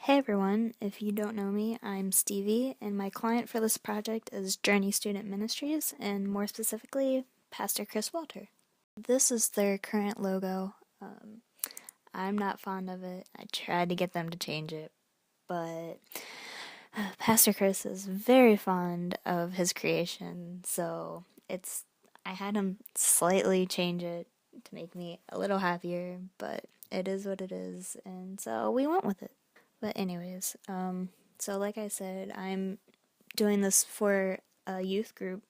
Hey everyone, if you don't know me, I'm Stevie, and my client for this project is Journey Student Ministries, and more specifically, Pastor Chris Walter. This is their current logo. I'm not fond of it. I tried to get them to change it, but Pastor Chris is very fond of his creation, so I had him slightly change it to make me a little happier, but it is what it is, and so we went with it. But anyways, so like I said, I'm doing this for a youth group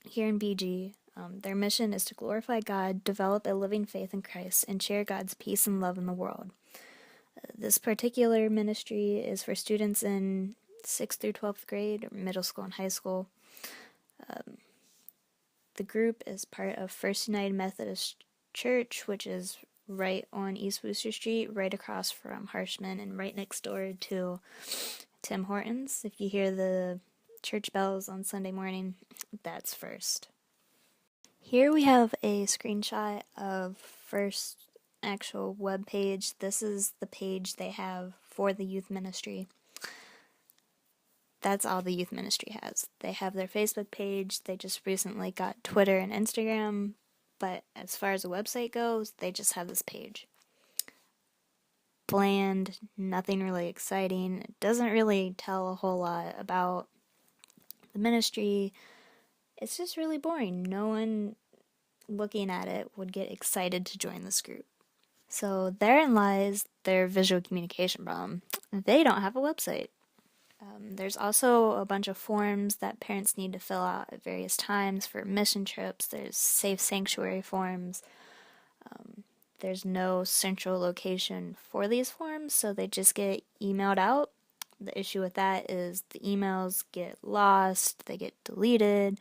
here in BG. Their mission is to glorify God, develop a living faith in Christ, and share God's peace and love in the world. This particular ministry is for students in 6th through 12th grade, middle school and high school. The group is part of First United Methodist Church, which is right on East Wooster Street, right across from Harshman, and right next door to Tim Hortons. If you hear the church bells on Sunday morning, that's First. Here we have a screenshot of First actual web page. This is the page they have for the youth ministry. That's all the youth ministry has. They have their Facebook page. They just recently got Twitter and Instagram. But as far as the website goes, they just have this page. Bland, nothing really exciting. It doesn't really tell a whole lot about the ministry. It's just really boring. No one looking at it would get excited to join this group. So therein lies their visual communication problem. They don't have a website. There's also a bunch of forms that parents need to fill out at various times for mission trips. There's safe sanctuary forms. There's no central location for these forms, so they just get emailed out. The issue with that is the emails get lost, they get deleted,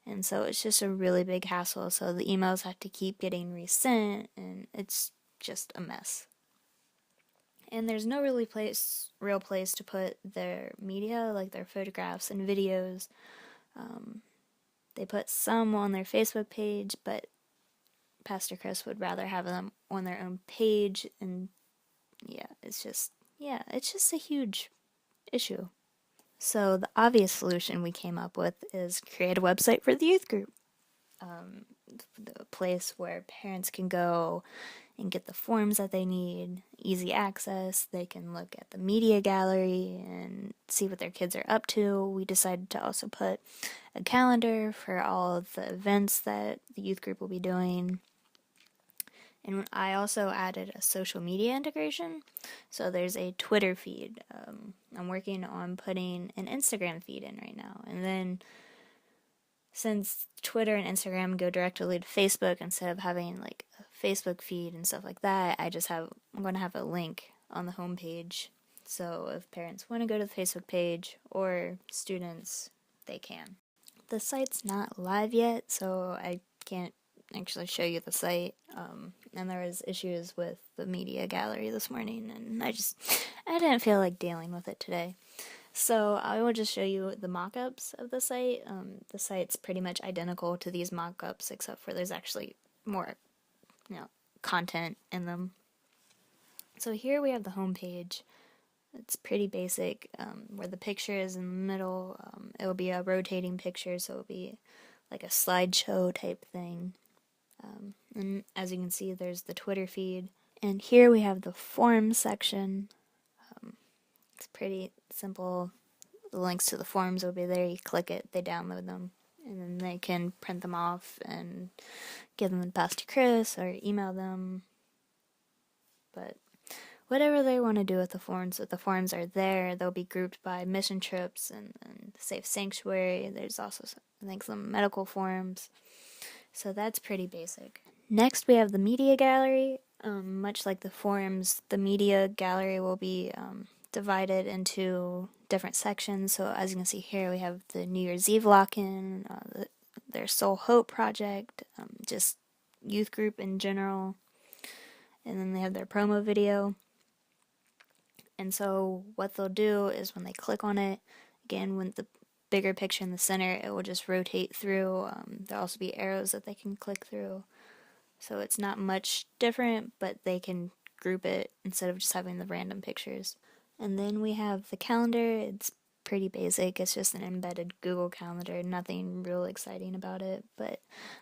and so it's just a really big hassle. So the emails have to keep getting resent, and it's just a mess. And there's no real place to put their media, like their photographs and videos. They put some on their Facebook page, but Pastor Chris would rather have them on their own page, and it's just a huge issue. So the obvious solution we came up with is create a website for the youth group. The place where parents can go and get the forms that they need, easy access. They can look at the media gallery and see what their kids are up to. We decided to also put a calendar for all of the events that the youth group will be doing. And I also added a social media integration. So there's a Twitter feed. I'm working on putting an Instagram feed in right now. And then since Twitter and Instagram go directly to Facebook instead of having like a Facebook feed and stuff like that, I'm going to have a link on the homepage. So if parents want to go to the Facebook page or students, they can. The site's not live yet, so I can't actually show you the site. And there was issues with the media gallery this morning, and I didn't feel like dealing with it today. So I will just show you the mock-ups of the site. The site's pretty much identical to these mock-ups, except for there's actually more, content in them. So here we have the home page. It's pretty basic, where the picture is in the middle. It will be a rotating picture, so it'll be like a slideshow type thing. And as you can see, there's the Twitter feed. And here we have the forms section. It's pretty simple. The links to the forms will be there. You click it, they download them, and then they can print them off and give them to Pastor Chris or email them. But whatever they want to do with the forms, if the forms are there, they'll be grouped by mission trips and safe sanctuary. There's also, I think, some medical forms. So that's pretty basic. Next, we have the media gallery. Much like the forums, the media gallery will be divided into different sections. So as you can see here, we have the New Year's Eve lock-in, their Soul Hope project, just youth group in general, and then they have their promo video. And so what they'll do is when they click on it, again, with the bigger picture in the center, it will just rotate through. There'll also be arrows that they can click through. So it's not much different, but they can group it instead of just having the random pictures. And then we have the calendar. It's pretty basic. It's just an embedded Google Calendar, nothing real exciting about it, but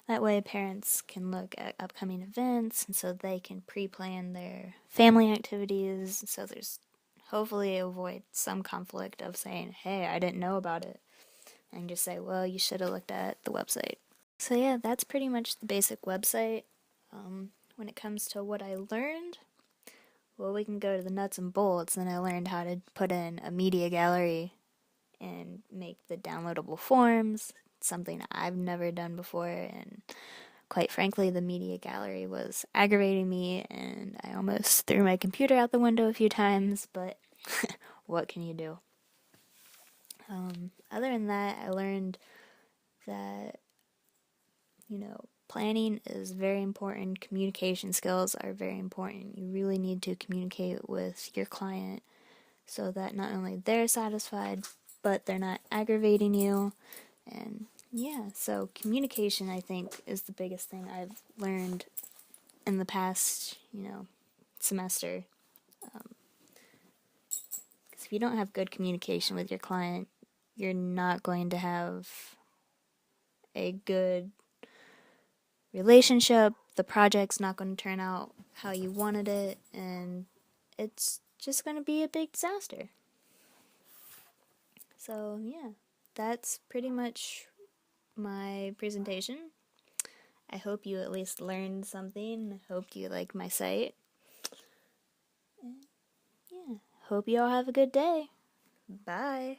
that way parents can look at upcoming events and so they can pre-plan their family activities, so there's hopefully avoid some conflict of saying, hey, I didn't know about it, and just say, well, you should have looked at the website. So yeah, that's pretty much the basic website. When it comes to what I learned, well, we can go to the nuts and bolts, and I learned how to put in a media gallery and make the downloadable forms, something I've never done before, and quite frankly, the media gallery was aggravating me, and I almost threw my computer out the window a few times, but what can you do? Other than that, I learned that, planning is very important. Communication skills are very important. You really need to communicate with your client so that not only they're satisfied, but they're not aggravating you. And yeah, so communication, I think, is the biggest thing I've learned in the past, semester. Because if you don't have good communication with your client, you're not going to have a good relationship. The project's not going to turn out how you wanted it, and it's just going to be a big disaster. So, yeah, that's pretty much my presentation. I hope you at least learned something. I hope you like my site. And yeah, hope you all have a good day. Bye.